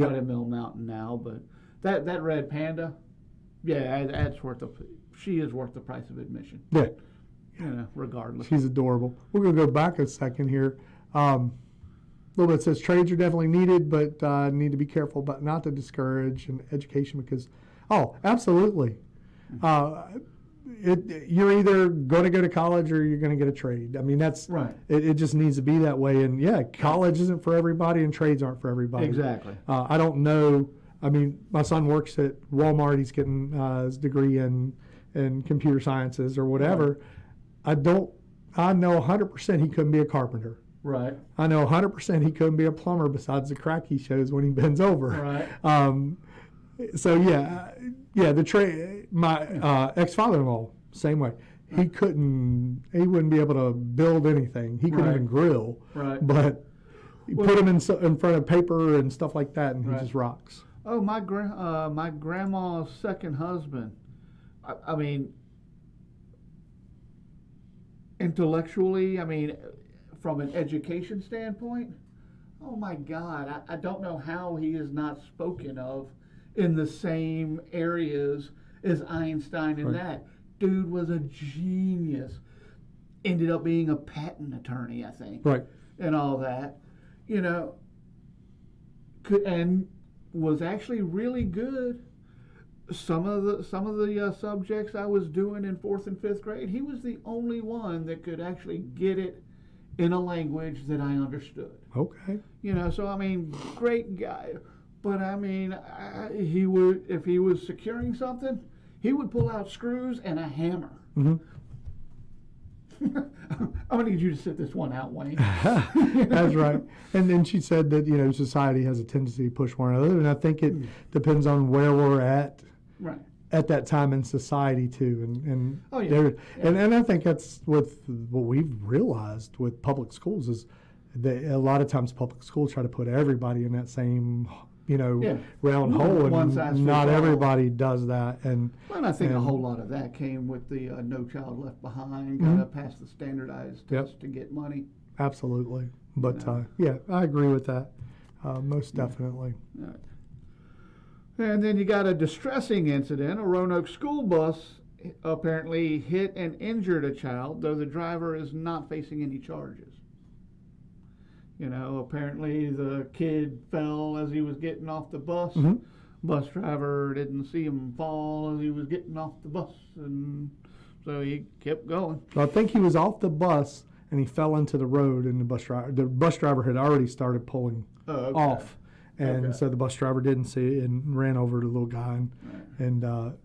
out at Mill Mountain now. But that red panda, yeah, she is worth the price of admission. Yeah. Regardless. She's adorable. We're going to go back a second here. A little bit says trades are definitely needed, but need to be careful but not to discourage and education because, absolutely. You're either going to go to college or you're going to get a trade. I mean, that's right. It just needs to be that way. And yeah, college isn't for everybody and trades aren't for everybody. Exactly. I don't know. I mean, my son works at Walmart. He's getting his degree in computer sciences or whatever. Right. I know 100% he couldn't be a carpenter. Right. I know 100% he couldn't be a plumber besides the crack he shows when he bends over. Right. So the trade. My ex-father-in-law, same way. He wouldn't be able to build anything. He couldn't even grill. Right. But you put him in front of paper and stuff like that, and he just rocks. Oh, my grandma's second husband. I mean, intellectually, from an education standpoint, oh my God, I don't know how he is not spoken of in the same areas as Einstein and that. Dude was a genius. Ended up being a patent attorney, I think. Right. And all that. And was actually really good. Some of the subjects I was doing in 4th and 5th grade, he was the only one that could actually get it in a language that I understood. Okay. So great guy. But he would, if he was securing something, he would pull out screws and a hammer. Mm-hmm. I'm gonna need you to sit this one out, Wayne. That's right. And then she said that society has a tendency to push one another, and I think it depends on where we're at. Right. At that time in society too, and and I think that's with what we've realized with public schools is that a lot of times public schools try to put everybody in that same round hole, and not everybody does that. And I think a whole lot of that came with the No Child Left Behind, got to pass the standardized test to get money. Absolutely, but I agree with that, most definitely. Right. And then you got a distressing incident. A Roanoke school bus apparently hit and injured a child, though the driver is not facing any charges. Apparently the kid fell as he was getting off the bus. Mm-hmm. Bus driver didn't see him fall as he was getting off the bus, and so he kept going. I think he was off the bus and he fell into the road, and the bus driver had already started pulling off. And so the bus driver didn't see it and ran over the little guy, and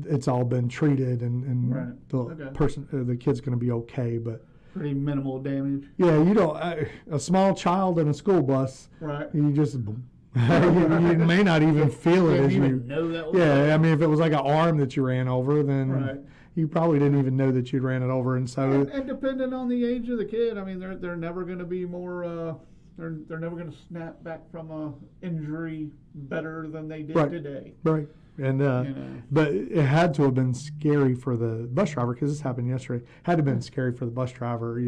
it's all been treated, and the kid's going to be okay, but pretty minimal damage. Yeah, a small child in a school bus. Right. You just you may not even feel it as you know that was if it was like an arm that you ran over, then you probably didn't even know that you'd ran it over, and so. And depending on the age of the kid, they're never going to be more. They're never going to snap back from a injury better than they did today. Right. And but it had to have been scary for the bus driver, because this happened yesterday. Had to have been scary for the bus driver.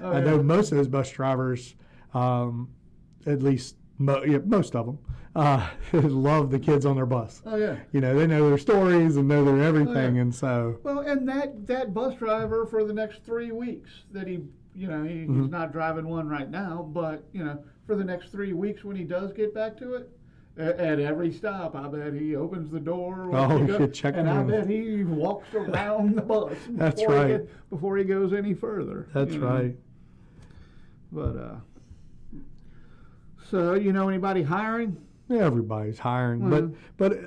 I know most of those bus drivers, at least most of them, love the kids on their bus. Oh yeah. They know their stories and know their everything, and so. Well, and that bus driver for the next 3 weeks that he's not driving one right now, but for the next 3 weeks when he does get back to it. At every stop, I bet he opens the door. And I bet he walks around the bus. That's right. Before he goes any further. That's right. But, so, anybody hiring? Yeah, everybody's hiring. But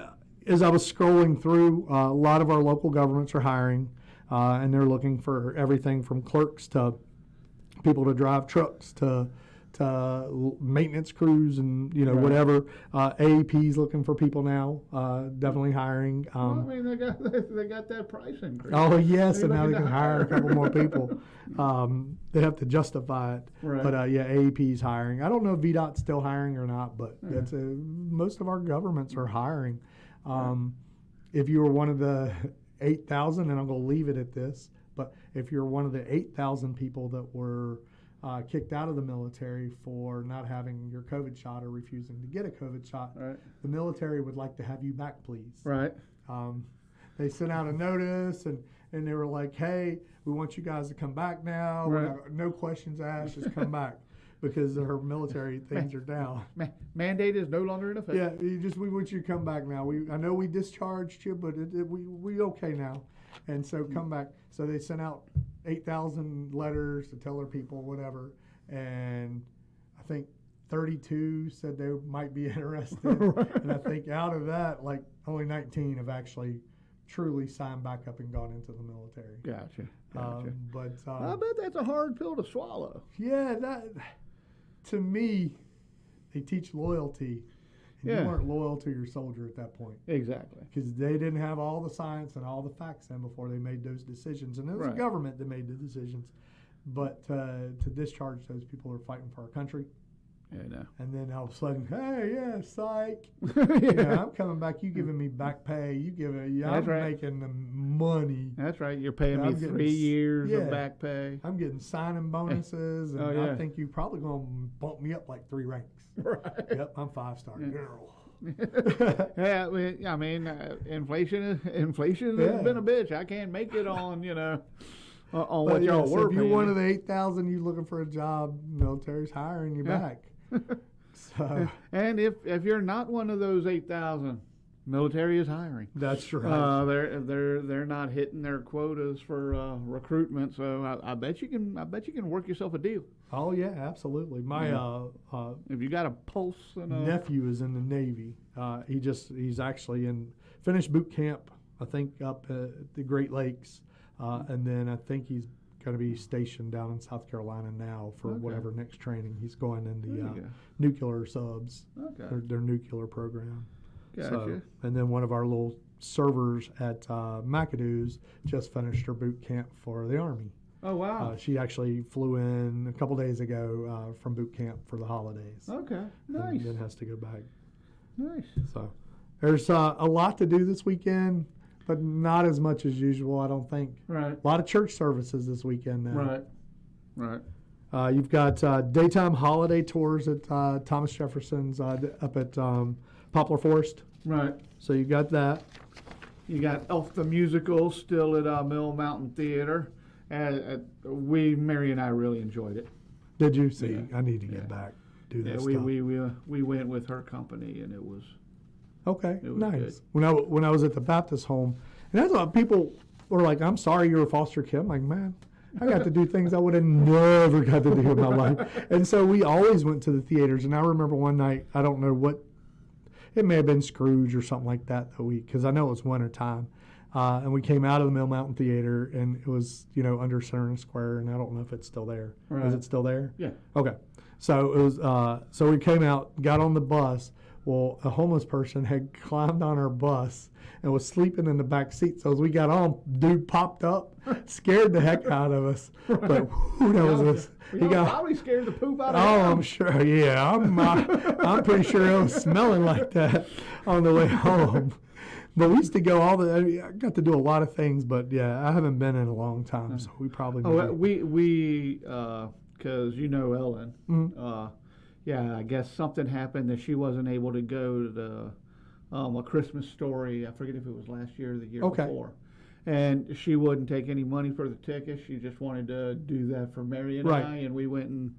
as I was scrolling through, a lot of our local governments are hiring, and they're looking for everything from clerks to people to drive trucks to maintenance crews and Right. whatever. AAP's looking for people now. Definitely hiring. Well, I mean, they got that price increase. Oh yes, They're and now they looking can to hire a couple more people. They have to justify it. Right. But yeah, AAP's hiring. I don't know if VDOT's still hiring or not, but Yeah. that's most of our governments are hiring. Right. If you were one of the 8,000, and I'm going to leave it at this, but if you're one of the 8,000 people that were kicked out of the military for not having your COVID shot or refusing to get a COVID shot, Right. the military would like to have you back, please. Right. They sent out a notice and they were like, hey, we want you guys to come back now. Right. No questions asked, just come back because our military things are down. Mandate is no longer in effect. Yeah, we want you to come back now. I know we discharged you, but we okay now. And so come back. So they sent out 8,000 letters to tell their people whatever. And I think 32 said they might be interested. Right. And I think out of that, like only 19 have actually truly signed back up and gone into the military. Gotcha. But I bet that's a hard pill to swallow. yeah, that to me, they teach loyalty. And Yeah. you weren't loyal to your soldier at that point Exactly. because they didn't have all the science and all the facts in before they made those decisions. And it was Right. the government that made the decisions. But to discharge those people who are fighting for our country, Yeah, no. and then all of a sudden, hey, yeah, psych. Yeah. I'm coming back. You giving me back pay. You giving, yeah, That's I'm right. making the money. That's right. You're paying Yeah, me I'm getting 3 years yeah. of back pay. I'm getting signing bonuses, and Oh, yeah. I think you probably going to bump me up like 3 ranks. Right. Yep, I'm 5-star Yeah. general. Yeah, I mean, inflation Yeah. has been a bitch. I can't make it on, on But what yeah, y'all so were if you're paying one me. of the 8,000, you looking for a job, military's hiring you Yeah. back. So And if you're not one of those 8,000, military is hiring. that's right. They're not hitting their quotas for recruitment, so I bet you can work yourself a deal Oh yeah, absolutely. My if you got a pulse and a nephew is in the Navy. He's actually finished boot camp, I think, up at the Great Lakes, and then I think he's going to be stationed down in South Carolina now for Okay. whatever next training. He's going in There you the go. nuclear subs, Okay. their nuclear program. Gotcha. So, and then one of our little servers at McAdoo's just finished her boot camp for the Army. Oh wow. She actually flew in a couple days ago from boot camp for the holidays. Okay. Nice. And then has to go back. Nice. So there's a lot to do this weekend, but not as much as usual, I don't think. Right. A lot of church services this weekend now. Right. Right. You've got daytime holiday tours at Thomas Jefferson's up at Poplar Forest. Right. So you got that. You got Elf the Musical still at Mill Mountain Theater. Mary and I really enjoyed it. Did you see? Yeah. I need to get Yeah. back, do Yeah, that we, stuff. we went with her company, and it was Okay, It was nice. good. When I was at the Baptist home, and that's what people were like, "I'm sorry you're a foster kid." I'm like, man, I got to do things I would have never got to do in my life. And so we always went to the theaters. And I remember one night, I don't know what, it may have been Scrooge or something like that week, because I know it was winter time. And we came out of the Mill Mountain Theater, and it was, under Center Square, and I don't know if it's still there. Right. Is it still there? Yeah. Okay. So it was. So we came out, got on the bus. Well, a homeless person had climbed on our bus and was sleeping in the back seat. So as we got on, dude popped up, scared the heck out of us. But who knows? He probably scared the poop out of Oh, him. I'm sure. Yeah, I'm pretty sure it was smelling like that on the way home. But we used to go I got to do a lot of things, but yeah, I haven't been in a long time, so we probably. Oh, we because Ellen. Mhm. Yeah, I guess something happened that she wasn't able to go to the A Christmas Story. I forget if it was last year or the year Okay. before. And she wouldn't take any money for the ticket. She just wanted to do that for Mary and Right. I, and we went and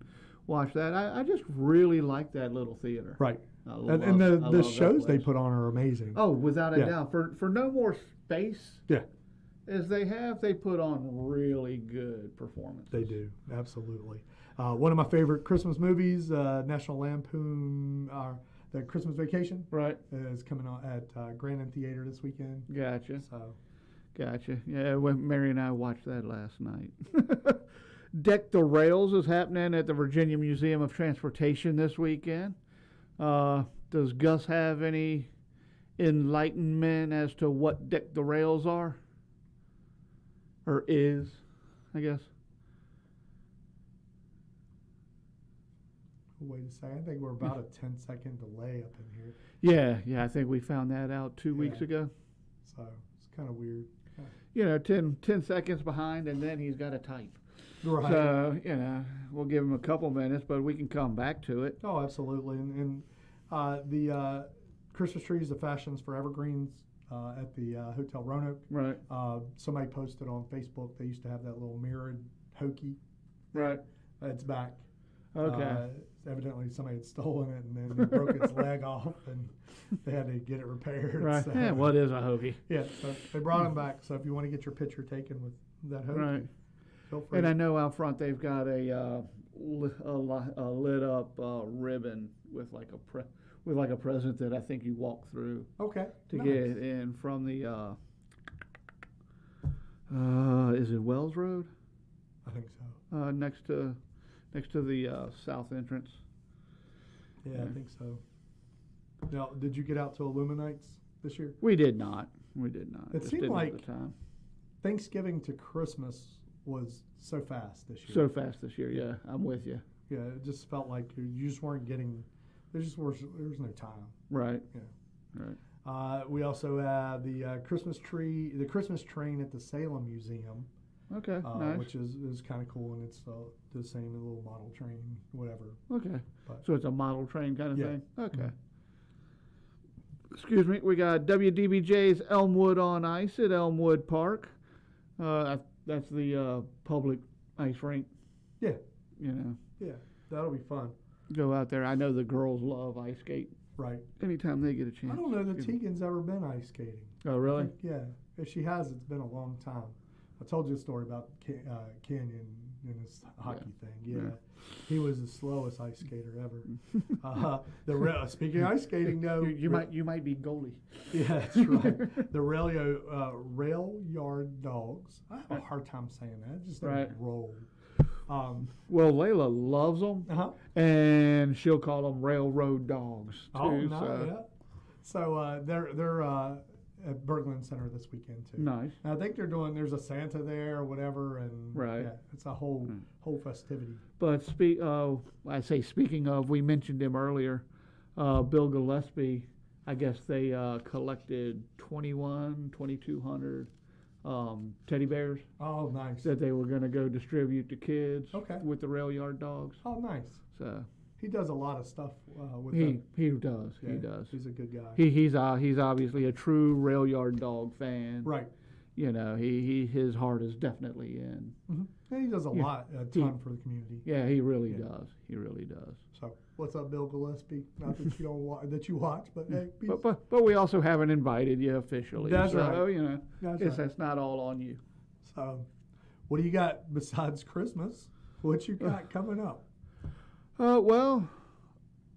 watched that. I just really like that little theater. Right. I And the love that shows they place. put on are amazing. Oh, without a Yeah. doubt. For no more space Yeah. as they put on really good performances. They do, absolutely. One of my favorite Christmas movies, National Lampoon, The Christmas Vacation, Right. is coming on at Grand Inn Theater this weekend. Gotcha. So, Gotcha. Yeah, Mary and I watched that last night. Deck the Rails is happening at the Virginia Museum of Transportation this weekend. Does Gus have any enlightenment as to what Deck the Rails are? Or is, I guess. Wait a second. I think we're about a 10-second delay up in here. Yeah, I think we found that out 2 weeks ago. So it's kind of weird. 10 seconds behind, and then he's got to type. Right. So, we'll give him a couple minutes, but we can come back to it. Oh, absolutely. And the Christmas trees, the fashions for evergreens at the Hotel Roanoke. Right. Somebody posted on Facebook they used to have that little mirrored hokey. Right. It's back. Okay. Evidently somebody had stolen it and then broke its leg off and they had to get it repaired. Right. So, Yeah, what is a hokey? Yeah, so they brought them back. So if you want to get your picture taken with that hokey, Right. feel free. And I know out front they've got a lit up ribbon with like a present that I think you walk through Okay. to nice. get in from the is it Wells Road? I think so. Next to the south entrance. Yeah, I think so. Now, did you get out to Illuminates this year? We did not. It It seemed didn't have like the time. Thanksgiving to Christmas was so fast this year. So fast this year. Yeah, I'm with you. Yeah, it just felt like you just weren't getting. There was no time. Right. Yeah. Right. We also have the Christmas train at the Salem Museum, Okay. Nice. which is kind of cool, and it's the same little model train, whatever. Okay. But- So it's a model train kind of Yeah. thing? Okay. Mhm. Excuse me. We got WDBJ's Elmwood on Ice at Elmwood Park. That's the public ice rink. Yeah. Yeah. That'll be fun. Go out there. I know the girls love ice skate Right. anytime they get a chance. I don't know that Excuse me. Tegan's ever been ice skating. Oh, I really? think, yeah. If she has, it's been a long time. I told you a story about Canyon and his hockey thing. Yeah. Yeah. He was the slowest ice skater ever. Speaking of ice skating, though. You might be goalie. Yeah, that's right. The rail yard dogs. I have a hard time saying that. It just doesn't Right. roll. Well, Layla loves them, and she'll call them railroad dogs too. Oh, no, so. yeah. So they're at Berglund Center this weekend too. Nice. And I think there's a Santa there or whatever, and Right. yeah, it's a whole festivity. But speaking of, we mentioned him earlier, Bill Gillespie. I guess they collected 2,200 teddy bears Oh, nice. that they were going to go distribute to kids Okay. with the rail yard dogs. Oh, nice. So He does a lot of stuff with he them. does. Yeah, He does. He's a good guy. He's obviously a true rail yard dog fan. Right. His heart is definitely in. Mm-hmm. And he does a ton for the community. Yeah, he really does. He really does. So, what's up, Bill Gillespie? Not that you don't that you watch, but hey, peace. But we also haven't invited you officially. That's so, right. That's that's not all on you. So, what do you got besides Christmas? What you got coming up? Well,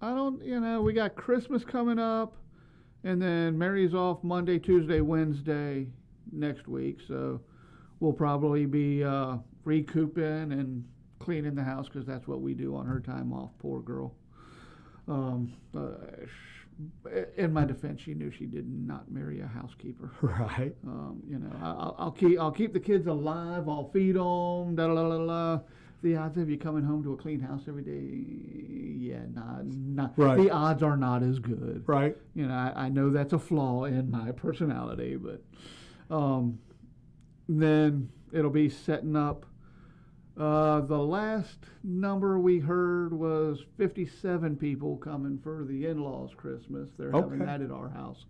I don't. We got Christmas coming up, and then Mary's off Monday, Tuesday, Wednesday next week. So we'll probably be recouping and cleaning the house because that's what we do on her time off. Poor girl. In my defense, she knew she did not marry a housekeeper. Right. I'll keep the kids alive. I'll feed them. Da da da da. The odds of you coming home to a clean house every day, yeah, not. Right. The odds are not as good. Right. I know that's a flaw in my personality, but then it'll be setting up. The last number we heard was 57 people coming for the in-laws' Christmas. They're having that at our house.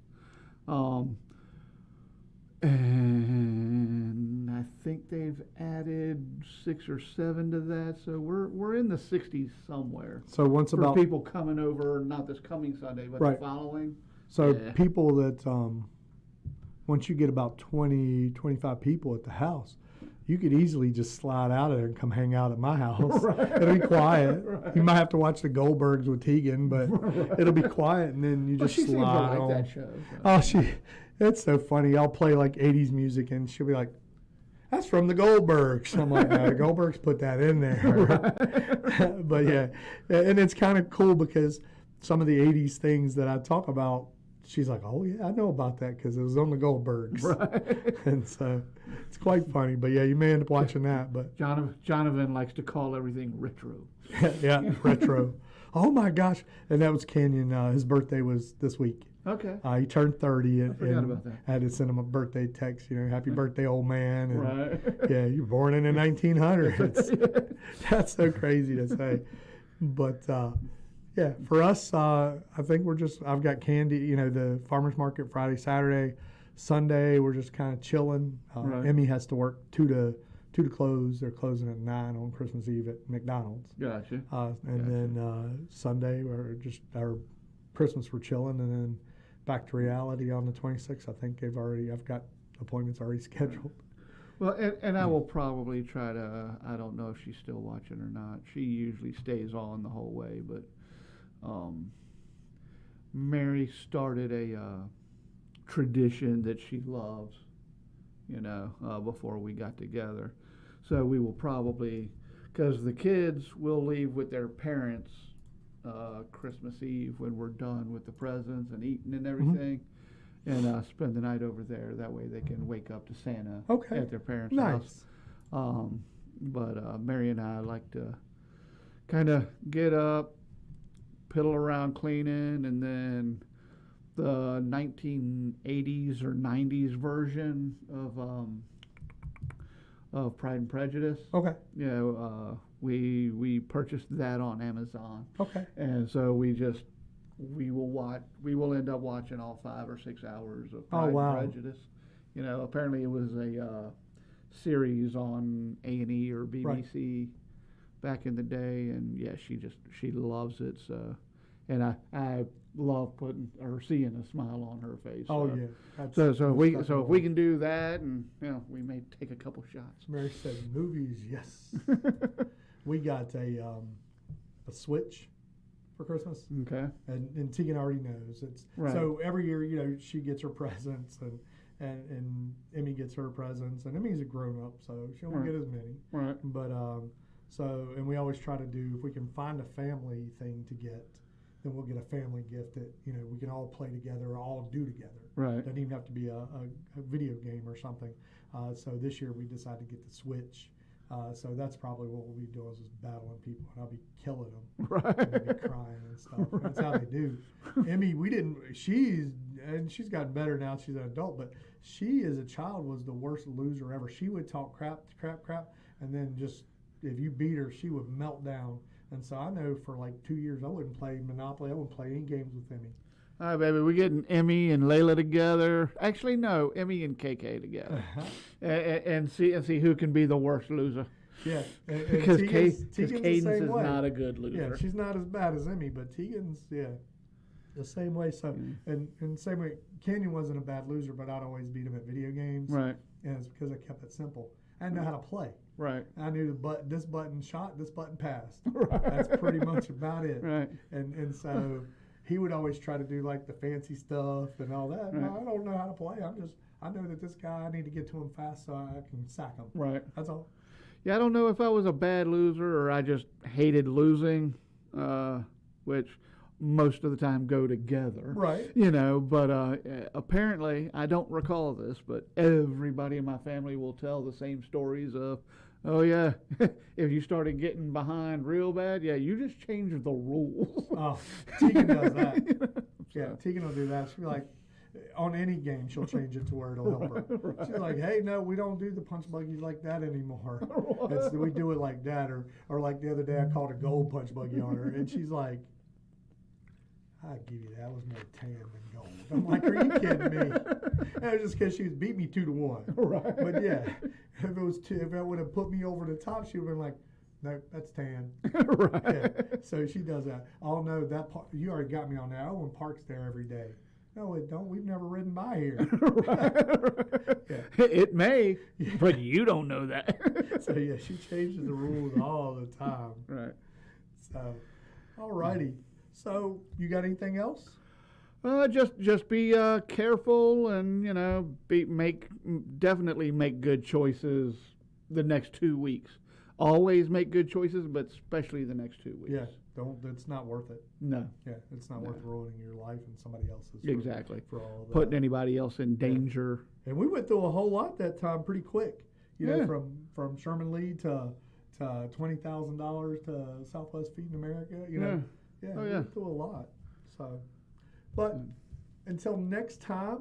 And I think they've added 6 or 7 to that, so we're in the 60s somewhere. So for people coming over, not this coming Sunday, but the following. So people that once you get about 20, 25 people at the house, you could easily just slide out of there and come hang out at my house. Right. It'll be quiet. Right. You might have to watch the Goldbergs with Tegan, but it'll be quiet, and then you just slide on. Like that show. So. Oh, it's so funny. I'll play like 80s music, and she'll be like, that's from the Goldbergs. I'm like, no, the Goldbergs put that in there. But yeah, and it's kind of cool because some of the 80s things that I talk about, she's like, oh yeah, I know about that because it was on the Goldbergs. Right. And so it's quite funny. But yeah, you may end up watching that. But Jonathan likes to call everything retro. yeah, retro. Oh my gosh. And that was Canyon. His birthday was this week. Okay. He turned 30, I forgot about that. I had to send him a birthday text, happy birthday, old man. And Right. yeah, you were born in the 1900s. That's so crazy to say. But yeah, for us, I think I've got candy, the farmer's market Friday, Saturday, Sunday, we're just kind of chilling. Right. Emmy has to work 2 to close. They're closing at 9 on Christmas Eve at McDonald's. Gotcha. Then Sunday, our Christmas, we're chilling, and then back to reality on the 26th. I think I've got appointments already scheduled. Well, and I will probably try to, I don't know if she's still watching or not. She usually stays on the whole way, but Mary started a tradition that she loves, before we got together. So we will probably, because the kids will leave with their parents Christmas Eve when we're done with the presents and eating and everything, and spend the night over there. That way they can wake up to Santa at their parents' house. But Mary and I like to kind of get up, piddle around cleaning, and then the 1980s or 90s version of Pride and Prejudice. Okay. We purchased that on Amazon. Okay. And so we will end up watching all 5 or 6 hours of Pride and Prejudice. Apparently it was a series on A&E or BBC back in the day, and yeah, she loves it. So, and I love seeing a smile on her face. Oh so. Yeah. So if we can do that, and we may take a couple shots. Mary said, "Movies, yes." We got a Switch for Christmas. Okay. And Tegan already knows it's right. So every year, she gets her presents, and Emmy gets her presents, and Emmy's a grown up, so she won't get as many. Right. But and we always try to do, if we can find a family thing to get, then we'll get a family gift that we can all play together or all do together. Right. Doesn't even have to be a video game or something. So this year we decided to get the Switch. So that's probably what we'll be doing, is just battling people, and I'll be killing them. Right. And they'll be crying and stuff. That's how they do. Emmy, she's gotten better now. She's an adult, but she as a child was the worst loser ever. She would talk crap, and then just, if you beat her, she would melt down. And so I know for like 2 years I wouldn't play Monopoly. I wouldn't play any games with Emmy. All right, baby, we're getting Emmy and Layla together. Actually, no, Emmy and KK together, and see who can be the worst loser. Yeah, because Cadence is way. not a good loser. Yeah, she's not as bad as Emmy, but Tegan's the same way. So and the same way, Canyon wasn't a bad loser, but I'd always beat him at video games. Right. And it's because I kept it simple. I didn't know how to play. Right. I knew this button shot, this button passed. Right. That's pretty much about it. Right. And so he would always try to do like the fancy stuff and all that. Right. No, I don't know how to play. I know that this guy, I need to get to him fast so I can sack him. Right. That's all. Yeah, I don't know if I was a bad loser or I just hated losing, which most of the time go together. Right. But apparently, I don't recall this, but everybody in my family will tell the same stories of, oh yeah, if you started getting behind real bad, yeah, you just changed the rules. Oh, Tegan does that. Yeah, Tegan will do that. She'll be like, on any game, she'll change it to where it'll help her. Right. She's like, hey, no, we don't do the punch buggies like that anymore. We do it like that. Or like the other day, I called a gold punch buggy on her, and she's like, I give you that. It was more tan than gold. I'm like, are you kidding me? And it was just because she beat me 2-1. Right. But yeah, if that would have put me over the top, she would have been like, no, that's tan. Right. Yeah. So she does that. Oh no, that part, you already got me on that. Owen parks there every day. No, it don't. We've never ridden by here. Right. Yeah. It may, but you don't know that. So yeah, she changes the rules all the time. Right. So, all righty. So, you got anything else? Just be careful, and definitely make good choices the next 2 weeks. Always make good choices, but especially the next 2 weeks. Yeah, don't. It's not worth it. No. Yeah, it's not worth ruining your life and somebody else's. Exactly. For all of that. Putting anybody else in danger. And we went through a whole lot that time, pretty quick. Yeah. From Sherman Lee to $20,000 to Southwest Feeding America. We went through a lot. So, but until next time,